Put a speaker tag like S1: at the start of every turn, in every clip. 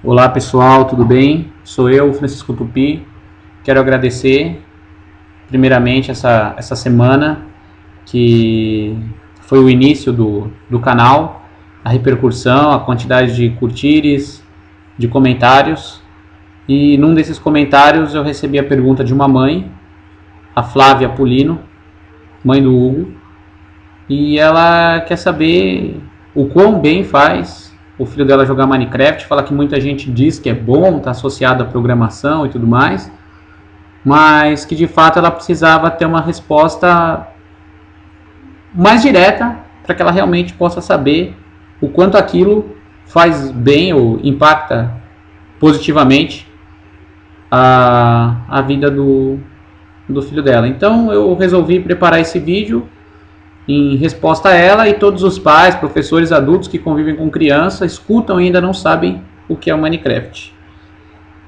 S1: Olá pessoal, tudo bem? Sou eu, Francisco Tupi. Quero agradecer primeiramente essa semana que foi o início do canal, a repercussão, a quantidade de curtires, de comentários. E num desses comentários eu recebi a pergunta de uma mãe, a Flávia Pulino, mãe do Hugo, e ela quer saber o quão bem faz o filho dela jogar Minecraft. Fala que muita gente diz que é bom, está associado à programação e tudo mais, mas que de fato ela precisava ter uma resposta mais direta para que ela realmente possa saber o quanto aquilo faz bem ou impacta positivamente a vida do filho dela. Então eu resolvi preparar esse vídeo em resposta a ela, e todos os pais, professores, adultos que convivem com criança, escutam e ainda não sabem o que é o Minecraft.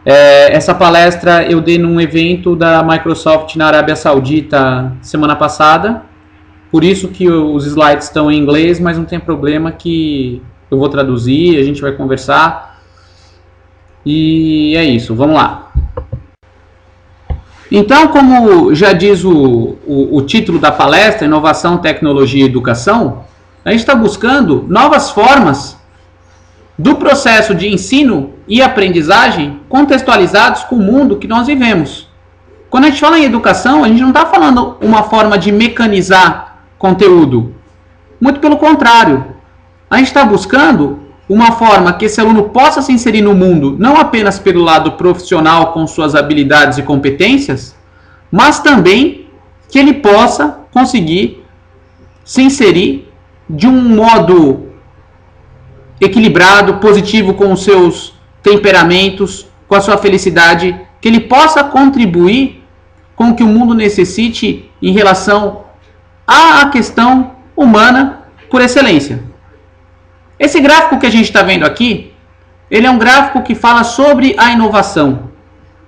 S1: Essa palestra eu dei num evento da Microsoft na Arábia Saudita semana passada, por isso que os slides estão em inglês, mas não tem problema que eu vou traduzir, a gente vai conversar. E é isso, vamos lá. Então, como já diz o título da palestra, Inovação, Tecnologia e Educação, a gente está buscando novas formas do processo de ensino e aprendizagem contextualizados com o mundo que nós vivemos. Quando a gente fala em educação, a gente não está falando uma forma de mecanizar conteúdo. Muito pelo contrário. A gente está buscando uma forma que esse aluno possa se inserir no mundo, não apenas pelo lado profissional com suas habilidades e competências, mas também que ele possa conseguir se inserir de um modo equilibrado, positivo com os seus temperamentos, com a sua felicidade, que ele possa contribuir com o que o mundo necessite em relação à questão humana por excelência. Esse gráfico que a gente está vendo aqui, ele é um gráfico que fala sobre a inovação,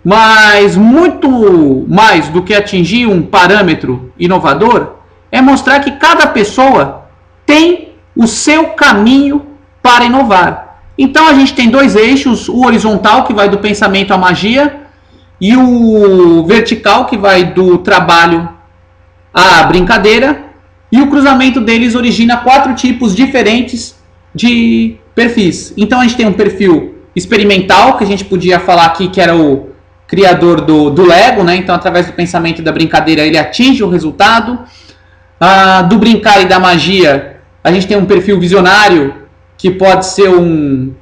S1: mas muito mais do que atingir um parâmetro inovador, é mostrar que cada pessoa tem o seu caminho para inovar. Então a gente tem dois eixos, o horizontal que vai do pensamento à magia e o vertical que vai do trabalho à brincadeira, e o cruzamento deles origina 4 tipos diferentes de perfis. Então a gente tem um perfil experimental, que a gente podia falar aqui que era o criador do Lego, né? Então através do pensamento e da brincadeira ele atinge o resultado. Do brincar e da magia, a gente tem um perfil visionário, que pode ser um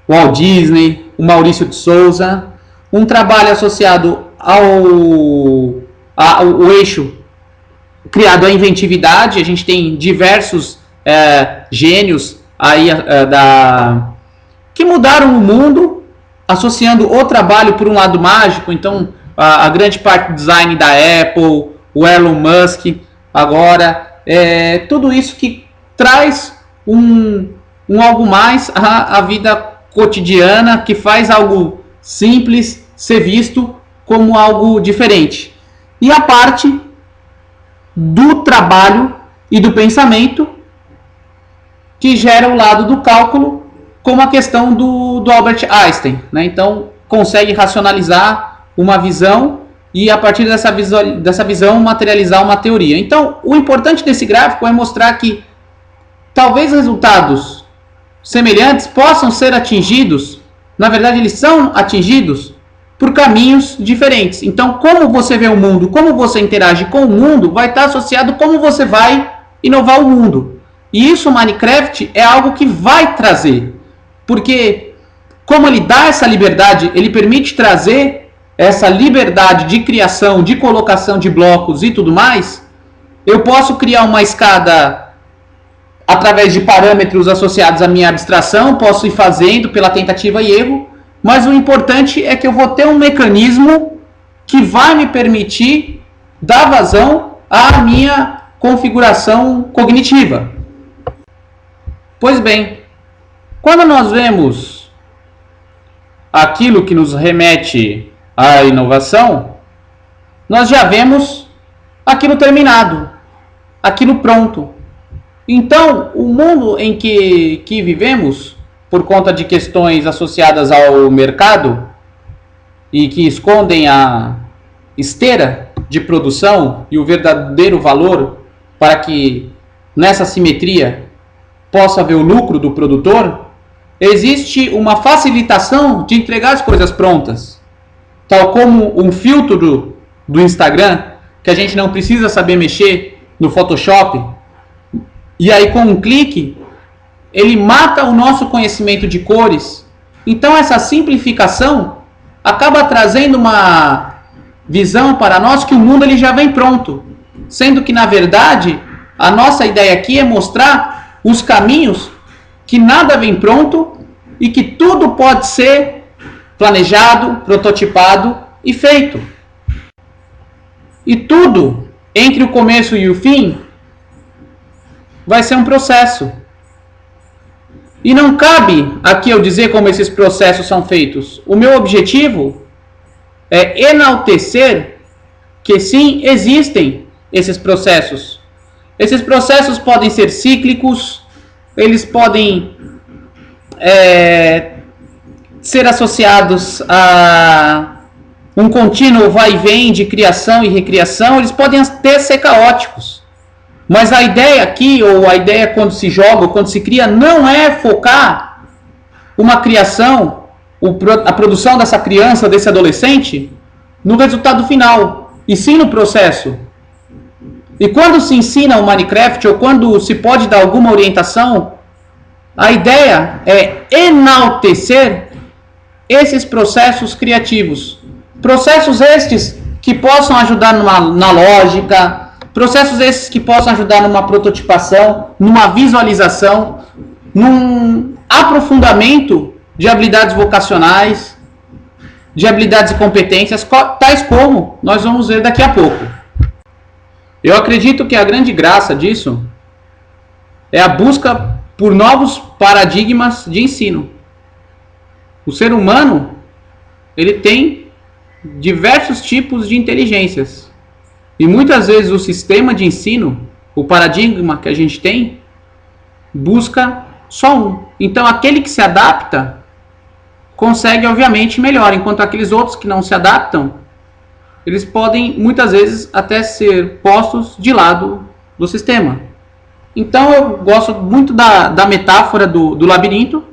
S1: Walt Disney, um Maurício de Souza. Um trabalho associado ao eixo criado à inventividade. A gente tem diversos gênios aí que mudaram o mundo, associando o trabalho por um lado mágico. Então a grande parte do design da Apple, o Elon Musk, agora tudo isso que traz um algo mais à vida cotidiana, que faz algo simples ser visto como algo diferente. E a parte do trabalho e do pensamento, que gera o lado do cálculo, como a questão do Albert Einstein, né? Então consegue racionalizar uma visão e a partir dessa visão materializar uma teoria. Então o importante desse gráfico é mostrar que talvez resultados semelhantes possam ser atingidos, na verdade eles são atingidos por caminhos diferentes. Então como você vê o mundo, como você interage com o mundo, vai estar associado como você vai inovar o mundo. E isso o Minecraft é algo que vai trazer, porque como ele dá essa liberdade, ele permite trazer essa liberdade de criação, de colocação de blocos e tudo mais. Eu posso criar uma escada através de parâmetros associados à minha abstração, posso ir fazendo pela tentativa e erro, mas o importante é que eu vou ter um mecanismo que vai me permitir dar vazão à minha configuração cognitiva. Pois bem, quando nós vemos aquilo que nos remete à inovação, nós já vemos aquilo terminado, aquilo pronto. Então, o mundo em que vivemos por conta de questões associadas ao mercado e que escondem a esteira de produção e o verdadeiro valor para que nessa simetria possa haver o lucro do produtor, existe uma facilitação de entregar as coisas prontas, tal como um filtro do Instagram, que a gente não precisa saber mexer no Photoshop, e aí com um clique ele mata o nosso conhecimento de cores. Então essa simplificação acaba trazendo uma visão para nós que o mundo ele já vem pronto, sendo que na verdade a nossa ideia aqui é mostrar os caminhos que nada vem pronto e que tudo pode ser planejado, prototipado e feito. E tudo, entre o começo e o fim, vai ser um processo. E não cabe aqui eu dizer como esses processos são feitos. O meu objetivo é enaltecer que sim, existem esses processos. Esses processos podem ser cíclicos, eles podem ser associados a um contínuo vai e vem de criação e recriação, eles podem até ser caóticos. Mas a ideia aqui, ou a ideia quando se joga, ou quando se cria, não é focar uma criação, a produção dessa criança, desse adolescente, no resultado final, e sim no processo. E quando se ensina o Minecraft, ou quando se pode dar alguma orientação, a ideia é enaltecer esses processos criativos. Processos estes que possam ajudar na lógica, processos esses que possam ajudar numa prototipação, numa visualização, num aprofundamento de habilidades vocacionais, de habilidades e competências, tais como nós vamos ver daqui a pouco. Eu acredito que a grande graça disso é a busca por novos paradigmas de ensino. O ser humano, ele tem diversos tipos de inteligências. E muitas vezes o sistema de ensino, o paradigma que a gente tem, busca só um. Então aquele que se adapta consegue obviamente melhor, enquanto aqueles outros que não se adaptam, eles podem muitas vezes até ser postos de lado do sistema. Então eu gosto muito da metáfora do labirinto,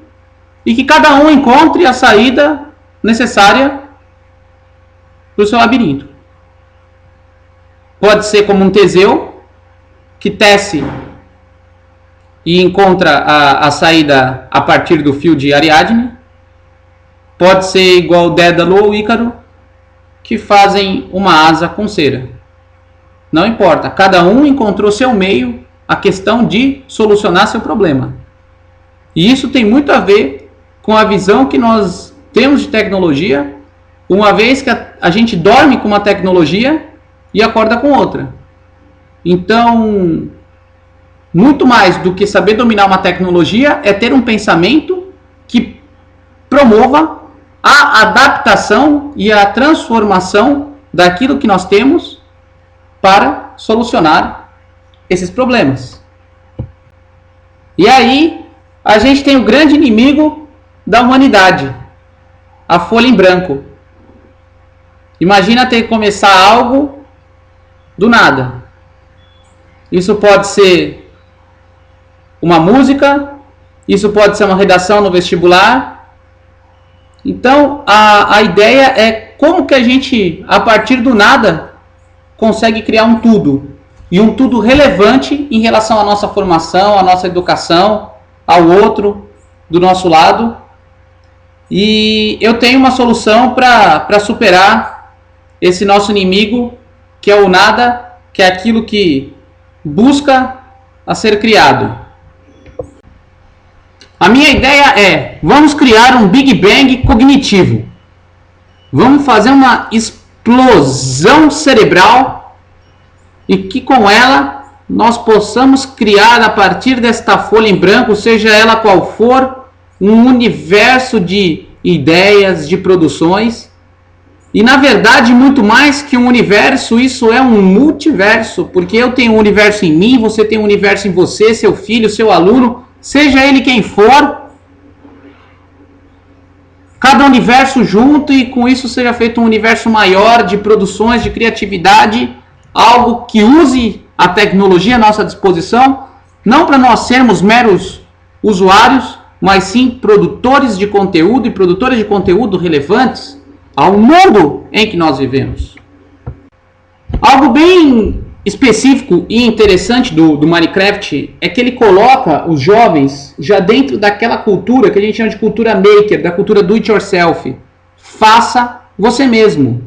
S1: e que cada um encontre a saída necessária para o seu labirinto. Pode ser como um Teseu, que tece e encontra a saída a partir do fio de Ariadne. Pode ser igual Dédalo ou Ícaro, que fazem uma asa com cera. Não importa, cada um encontrou seu meio, a questão de solucionar seu problema. E isso tem muito a ver com a visão que nós temos de tecnologia, uma vez que a gente dorme com uma tecnologia e acorda com outra. Então, muito mais do que saber dominar uma tecnologia é ter um pensamento que promova a adaptação e a transformação daquilo que nós temos para solucionar esses problemas. E aí, a gente tem o grande inimigo da humanidade, a folha em branco. Imagina ter que começar algo do nada. Isso pode ser uma música, isso pode ser uma redação no vestibular. Então, a ideia é como que a gente, a partir do nada, consegue criar um tudo. E um tudo relevante em relação à nossa formação, à nossa educação, ao outro do nosso lado. E eu tenho uma solução para superar esse nosso inimigo, que é o nada, que é aquilo que busca a ser criado. A minha ideia é, vamos criar um Big Bang cognitivo. Vamos fazer uma explosão cerebral e que com ela nós possamos criar a partir desta folha em branco, seja ela qual for, um universo de ideias, de produções. E na verdade, muito mais que um universo, isso é um multiverso, porque eu tenho um universo em mim, você tem um universo em você, seu filho, seu aluno, seja ele quem for, cada universo junto e com isso seja feito um universo maior de produções, de criatividade, algo que use a tecnologia à nossa disposição, não para nós sermos meros usuários, mas sim produtores de conteúdo e produtores de conteúdo relevantes ao mundo em que nós vivemos. Algo bem específico e interessante do Minecraft é que ele coloca os jovens já dentro daquela cultura que a gente chama de cultura maker, da cultura do it yourself. Faça você mesmo.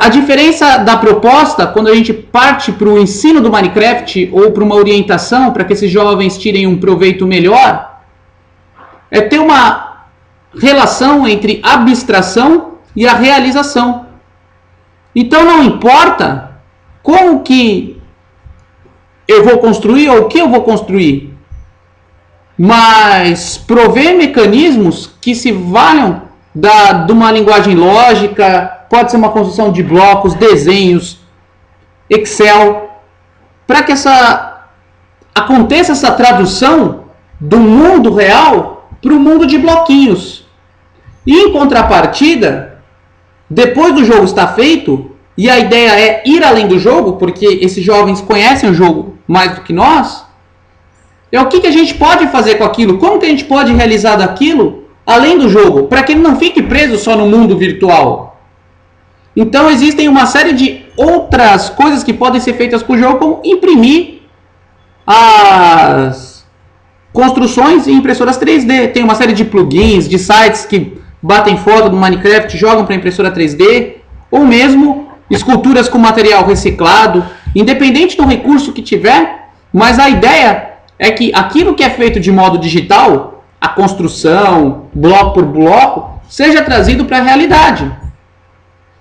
S1: A diferença da proposta, quando a gente parte para o ensino do Minecraft ou para uma orientação para que esses jovens tirem um proveito melhor, é ter uma relação entre abstração e a realização. Então não importa como que eu vou construir ou o que eu vou construir, mas prover mecanismos que se valham de uma linguagem lógica, pode ser uma construção de blocos, desenhos, Excel, para que aconteça essa tradução do mundo real para o mundo de bloquinhos. E em contrapartida, depois do jogo estar feito, e a ideia é ir além do jogo, porque esses jovens conhecem o jogo mais do que nós, é o que a gente pode fazer com aquilo, como que a gente pode realizar daquilo além do jogo, para que ele não fique preso só no mundo virtual. Então existem uma série de outras coisas que podem ser feitas com o jogo, como imprimir as construções em impressoras 3D. Tem uma série de plugins, de sites que batem foto do Minecraft, jogam para impressora 3D, ou mesmo esculturas com material reciclado, independente do recurso que tiver, mas a ideia é que aquilo que é feito de modo digital, a construção, bloco por bloco, seja trazido para a realidade.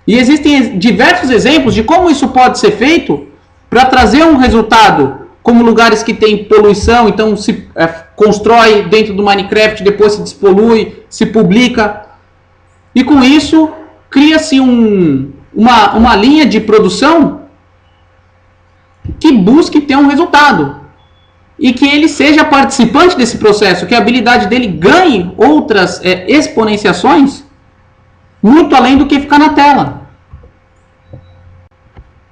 S1: E existem diversos exemplos de como isso pode ser feito para trazer um resultado, como lugares que tem poluição, então se constrói dentro do Minecraft, depois se despolui, se publica, e com isso cria-se uma linha de produção que busque ter um resultado e que ele seja participante desse processo, que a habilidade dele ganhe outras exponenciações muito além do que ficar na tela.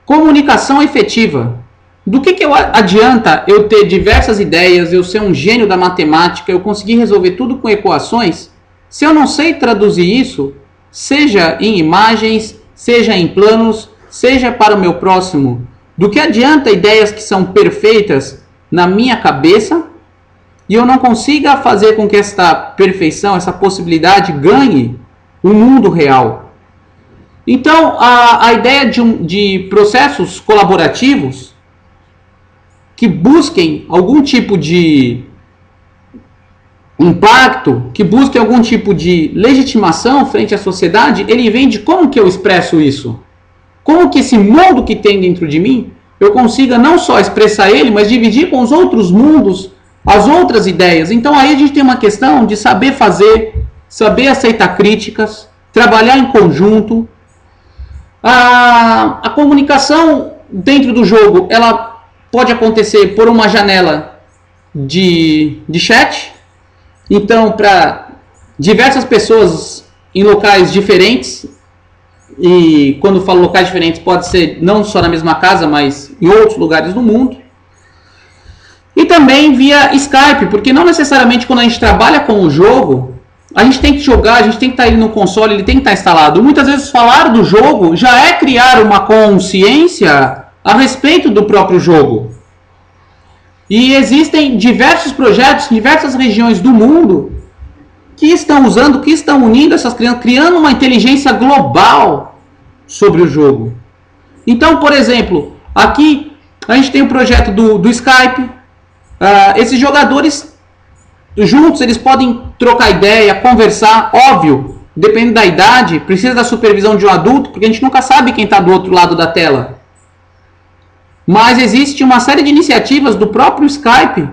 S1: Comunicação efetiva. Do que adianta eu ter diversas ideias, eu ser um gênio da matemática, eu conseguir resolver tudo com equações, se eu não sei traduzir isso, seja em imagens, seja em planos, seja para o meu próximo? Do que adianta ideias que são perfeitas na minha cabeça e eu não consiga fazer com que esta perfeição, essa possibilidade ganhe o mundo real? Então, a ideia de processos colaborativos que busquem algum tipo de impacto, que busquem algum tipo de legitimação frente à sociedade, ele vem de como que eu expresso isso. Como que esse mundo que tem dentro de mim, eu consiga não só expressar ele, mas dividir com os outros mundos as outras ideias. Então aí a gente tem uma questão de saber fazer, saber aceitar críticas, trabalhar em conjunto. A comunicação dentro do jogo, ela pode acontecer por uma janela de chat. Então, para diversas pessoas em locais diferentes, e quando eu falo locais diferentes, pode ser não só na mesma casa, mas em outros lugares do mundo. E também via Skype, porque não necessariamente quando a gente trabalha com o jogo, a gente tem que jogar, a gente tem que estar ali no console, ele tem que estar instalado. Muitas vezes falar do jogo já é criar uma consciência a respeito do próprio jogo. E existem diversos projetos em diversas regiões do mundo que estão usando, que estão unindo essas crianças, criando uma inteligência global sobre o jogo. Então, por exemplo, aqui a gente tem o projeto do Skype. Esses jogadores juntos, eles podem trocar ideia, conversar, óbvio, dependendo da idade, precisa da supervisão de um adulto, porque a gente nunca sabe quem está do outro lado da tela. Mas existe uma série de iniciativas do próprio Skype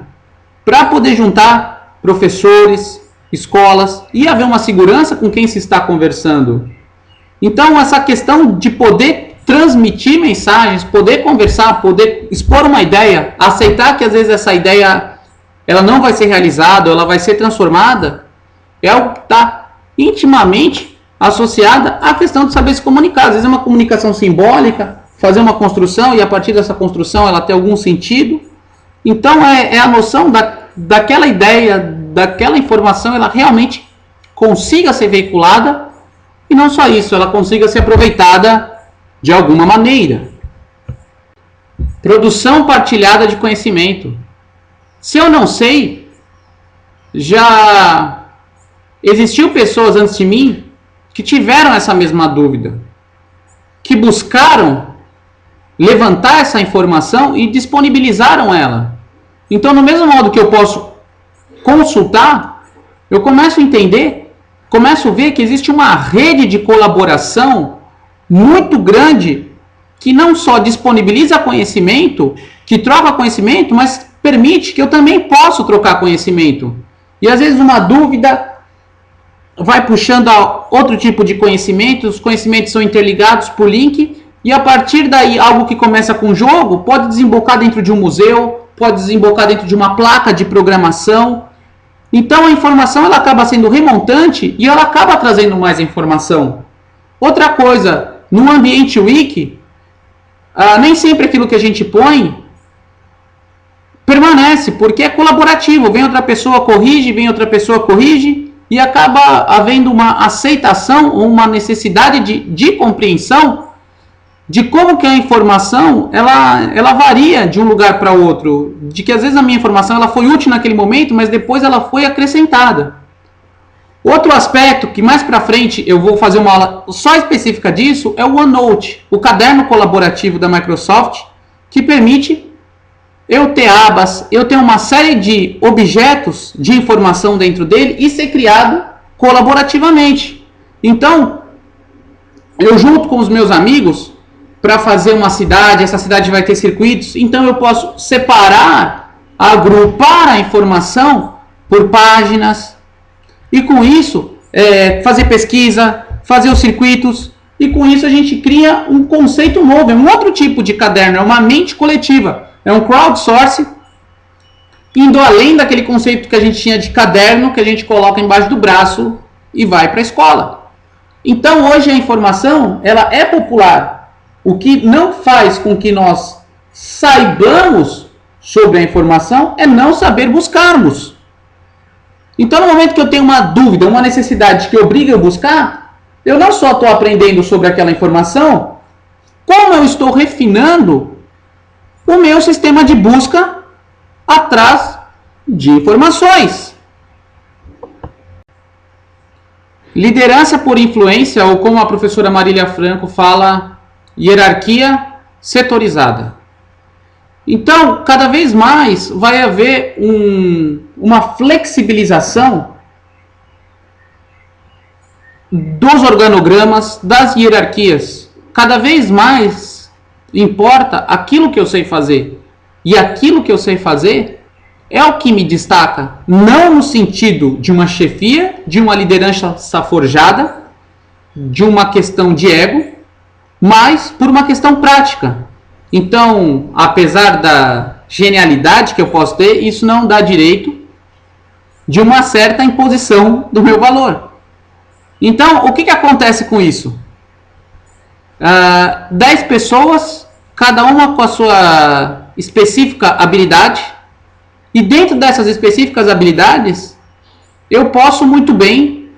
S1: para poder juntar professores, escolas e haver uma segurança com quem se está conversando. Então, essa questão de poder transmitir mensagens, poder conversar, poder expor uma ideia, aceitar que às vezes essa ideia ela não vai ser realizada, ela vai ser transformada, é algo que está intimamente associada à questão de saber se comunicar. Às vezes é uma comunicação simbólica, fazer uma construção e a partir dessa construção ela tem algum sentido. Então é a noção daquela ideia, daquela informação, ela realmente consiga ser veiculada e não só isso, ela consiga ser aproveitada de alguma maneira. Produção partilhada de conhecimento. Se eu não sei, já existiu pessoas antes de mim que tiveram essa mesma dúvida, que buscaram levantar essa informação e disponibilizaram ela. Então, no mesmo modo que eu posso consultar, eu começo a entender, começo a ver que existe uma rede de colaboração muito grande que não só disponibiliza conhecimento, que troca conhecimento, mas permite que eu também possa trocar conhecimento. E às vezes uma dúvida vai puxando a outro tipo de conhecimento, os conhecimentos são interligados por link, e a partir daí algo que começa com jogo pode desembocar dentro de um museu, pode desembocar dentro de uma placa de programação. Então a informação ela acaba sendo remontante e ela acaba trazendo mais informação. Outra coisa, no ambiente wiki, nem sempre aquilo que a gente põe permanece, porque é colaborativo. Vem outra pessoa, corrige, vem outra pessoa, corrige, e acaba havendo uma aceitação ou uma necessidade de compreensão de como que a informação ela varia de um lugar para outro, de que às vezes a minha informação ela foi útil naquele momento, mas depois ela foi acrescentada. Outro aspecto que mais para frente eu vou fazer uma aula só específica disso é o OneNote, o caderno colaborativo da Microsoft, que permite eu ter abas, eu ter uma série de objetos de informação dentro dele e ser criado colaborativamente. Então, eu junto com os meus amigos para fazer uma cidade, essa cidade vai ter circuitos, então eu posso separar, agrupar a informação por páginas e com isso fazer pesquisa, fazer os circuitos e com isso a gente cria um conceito novo, é um outro tipo de caderno, é uma mente coletiva, é um crowdsourcing indo além daquele conceito que a gente tinha de caderno que a gente coloca embaixo do braço e vai para a escola. Então hoje a informação ela é popular. O que não faz com que nós saibamos sobre a informação é não saber buscarmos. Então, no momento que eu tenho uma dúvida, uma necessidade que obriga eu a buscar, eu não só estou aprendendo sobre aquela informação, como eu estou refinando o meu sistema de busca atrás de informações. Liderança por influência, ou como a professora Marília Franco fala, hierarquia setorizada. Então, cada vez mais vai haver uma flexibilização dos organogramas, das hierarquias. Cada vez mais importa aquilo que eu sei fazer. E aquilo que eu sei fazer é o que me destaca, não no sentido de uma chefia, de uma liderança forjada, de uma questão de ego, mas por uma questão prática. Então, apesar da genialidade que eu posso ter, isso não dá direito de uma certa imposição do meu valor. Então, o que acontece com isso? 10 pessoas, cada uma com a sua específica habilidade, e dentro dessas específicas habilidades, eu posso muito bem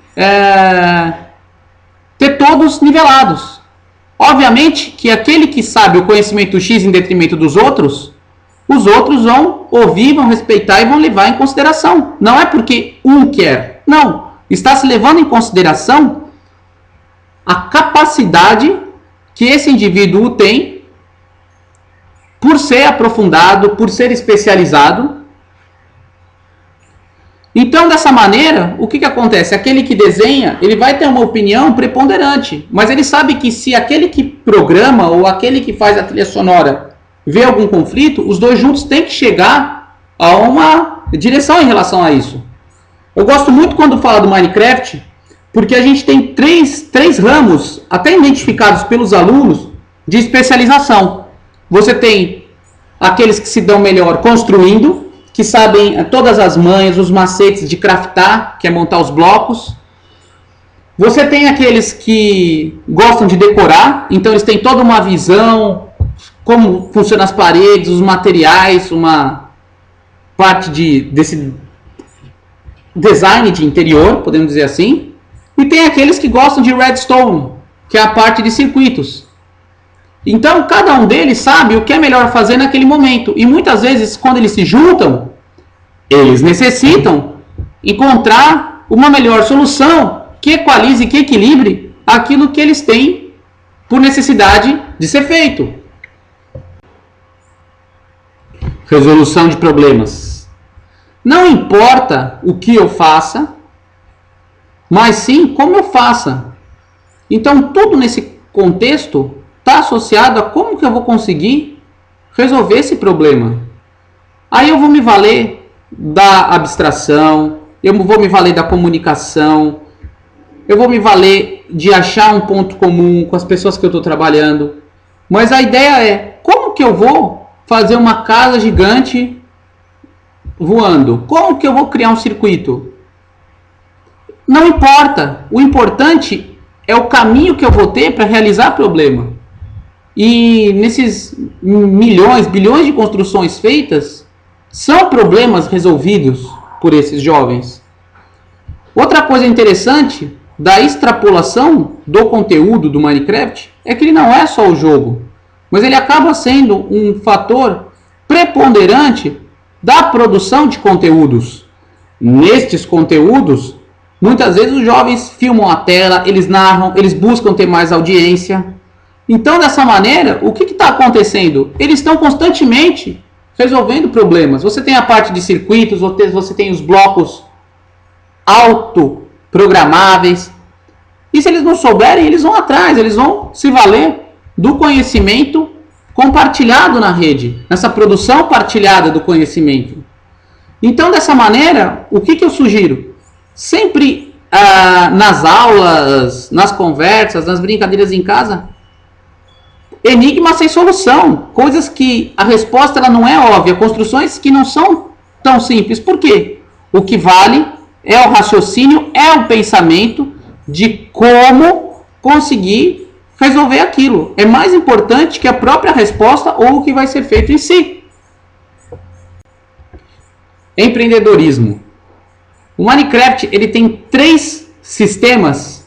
S1: ter todos nivelados. Obviamente que aquele que sabe o conhecimento X em detrimento dos outros, os outros vão ouvir, vão respeitar e vão levar em consideração. Não é porque um quer, não. Está se levando em consideração a capacidade que esse indivíduo tem por ser aprofundado, por ser especializado. Então, dessa maneira, o que acontece? Aquele que desenha, ele vai ter uma opinião preponderante, mas ele sabe que se aquele que programa ou aquele que faz a trilha sonora vê algum conflito, os dois juntos têm que chegar a uma direção em relação a isso. Eu gosto muito quando falo do Minecraft, porque a gente tem três ramos, até identificados pelos alunos, de especialização. Você tem aqueles que se dão melhor construindo, que sabem todas as manhas, os macetes de craftar, que é montar os blocos. Você tem aqueles que gostam de decorar, então eles têm toda uma visão, como funcionam as paredes, os materiais, uma parte desse design de interior, podemos dizer assim. E tem aqueles que gostam de redstone, que é a parte de circuitos. Então, cada um deles sabe o que é melhor fazer naquele momento. E muitas vezes, quando eles se juntam, eles necessitam encontrar uma melhor solução que equalize, que equilibre aquilo que eles têm por necessidade de ser feito. Resolução de problemas. Não importa o que eu faça, mas sim como eu faça. Então, tudo nesse contexto está associado a como que eu vou conseguir resolver esse problema. Aí eu vou me valer da abstração, eu vou me valer da comunicação, eu vou me valer de achar um ponto comum com as pessoas que eu estou trabalhando. Mas a ideia é, como que eu vou fazer uma casa gigante voando? Como que eu vou criar um circuito? Não importa. O importante é o caminho que eu vou ter para realizar o problema. E nesses milhões, bilhões de construções feitas, são problemas resolvidos por esses jovens. Outra coisa interessante da extrapolação do conteúdo do Minecraft é que ele não é só o jogo, mas ele acaba sendo um fator preponderante da produção de conteúdos. Nestes conteúdos, muitas vezes os jovens filmam a tela, eles narram, eles buscam ter mais audiência. Então, dessa maneira, o que está acontecendo? Eles estão constantemente resolvendo problemas. Você tem a parte de circuitos, você tem os blocos autoprogramáveis. E se eles não souberem, eles vão atrás, eles vão se valer do conhecimento compartilhado na rede, nessa produção partilhada do conhecimento. Então, dessa maneira, o que eu sugiro? Sempre nas aulas, nas conversas, nas brincadeiras em casa, enigma sem solução, coisas que a resposta ela não é óbvia, construções que não são tão simples. Por quê? O que vale é o raciocínio, é o pensamento de como conseguir resolver aquilo. É mais importante que a própria resposta ou o que vai ser feito em si. Empreendedorismo. O Minecraft ele tem 3 sistemas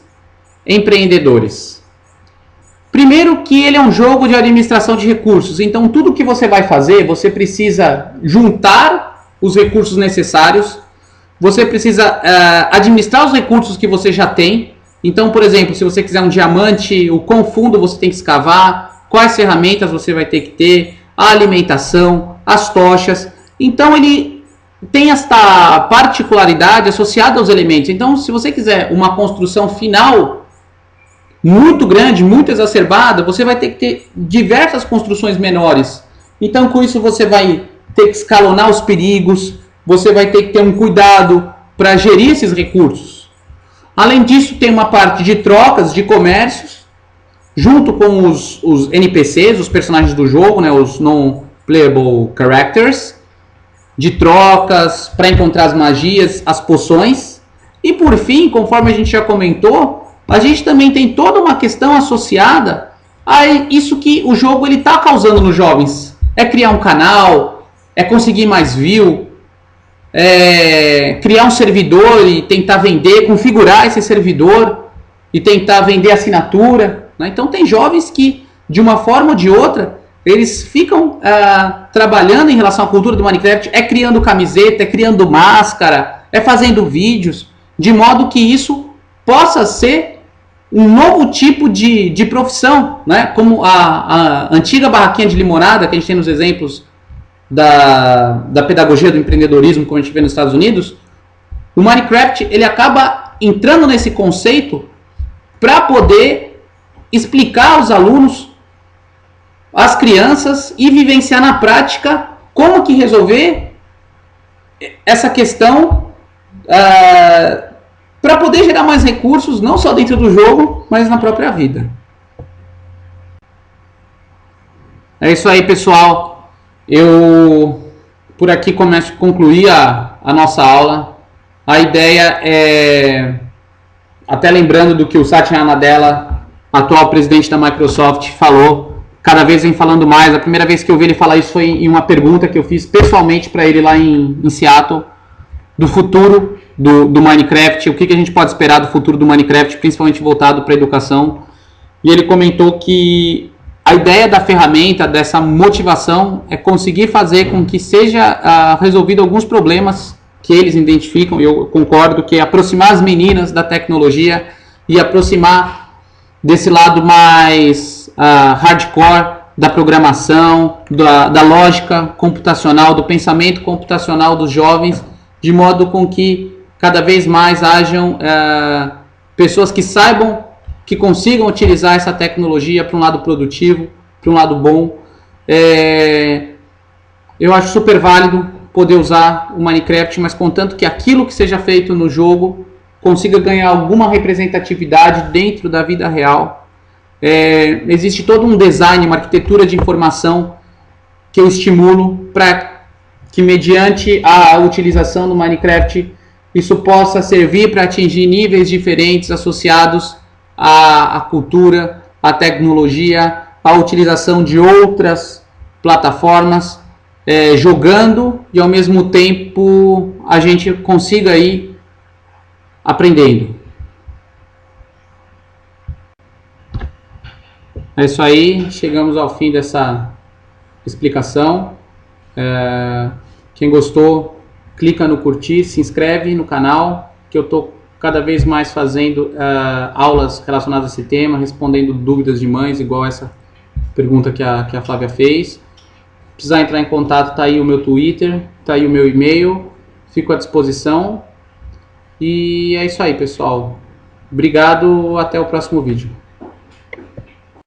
S1: empreendedores. Primeiro que ele é um jogo de administração de recursos. Então tudo que você vai fazer, você precisa juntar os recursos necessários. Você precisa administrar os recursos que você já tem. Então, por exemplo, se você quiser um diamante, o quão fundo você tem que escavar, quais ferramentas você vai ter que ter, a alimentação, as tochas. Então ele tem esta particularidade associada aos elementos. Então, se você quiser uma construção final muito grande, muito exacerbada, você vai ter que ter diversas construções menores. Então, com isso você vai ter que escalonar os perigos, você vai ter que ter um cuidado para gerir esses recursos. Além disso, tem uma parte de trocas, de comércios, junto com os NPCs, os personagens do jogo, né, os non-playable characters, de trocas para encontrar as magias, as poções. E por fim, conforme a gente já comentou, a gente também tem toda uma questão associada a isso que o jogo está causando nos jovens. É criar um canal, é conseguir mais view, criar um servidor e tentar vender, configurar esse servidor e tentar vender assinatura, né? Então tem jovens que, de uma forma ou de outra, eles ficam trabalhando em relação à cultura do Minecraft, criando camiseta, criando máscara, fazendo vídeos, de modo que isso possa ser um novo tipo de profissão, né? Como a antiga barraquinha de limonada que a gente tem nos exemplos da pedagogia do empreendedorismo, como a gente vê nos Estados Unidos. O Minecraft ele acaba entrando nesse conceito para poder explicar aos alunos, às crianças, e vivenciar na prática como que resolver essa questão para poder gerar mais recursos, não só dentro do jogo, mas na própria vida. É isso aí, pessoal. Eu, por aqui, concluí a nossa aula. A ideia é até lembrando do que o Satya Nadella, atual presidente da Microsoft, falou, cada vez vem falando mais. A primeira vez que eu vi ele falar isso foi em uma pergunta que eu fiz pessoalmente para ele lá em Seattle, do futuro do Minecraft, o que a gente pode esperar do futuro do Minecraft, principalmente voltado para a educação. E ele comentou que a ideia da ferramenta, dessa motivação, é conseguir fazer com que seja resolvido alguns problemas que eles identificam, e eu concordo, que é aproximar as meninas da tecnologia e aproximar desse lado mais hardcore da programação, da lógica computacional, do pensamento computacional dos jovens, de modo com que cada vez mais hajam pessoas que saibam, que consigam utilizar essa tecnologia para um lado produtivo, para um lado bom. Eu acho super válido poder usar o Minecraft, mas contanto que aquilo que seja feito no jogo consiga ganhar alguma representatividade dentro da vida real. Existe todo um design, uma arquitetura de informação que eu estimulo para que, mediante a utilização do Minecraft, isso possa servir para atingir níveis diferentes associados à cultura, à tecnologia, à utilização de outras plataformas, jogando, e ao mesmo tempo a gente consiga ir aprendendo. É isso aí, chegamos ao fim dessa explicação. Quem gostou, clica no curtir, se inscreve no canal, que eu estou cada vez mais fazendo aulas relacionadas a esse tema, respondendo dúvidas de mães, igual essa pergunta que a Flávia fez. Precisar entrar em contato, tá aí o meu Twitter, tá aí o meu e-mail, fico à disposição. E é isso aí, pessoal. Obrigado, até o próximo vídeo.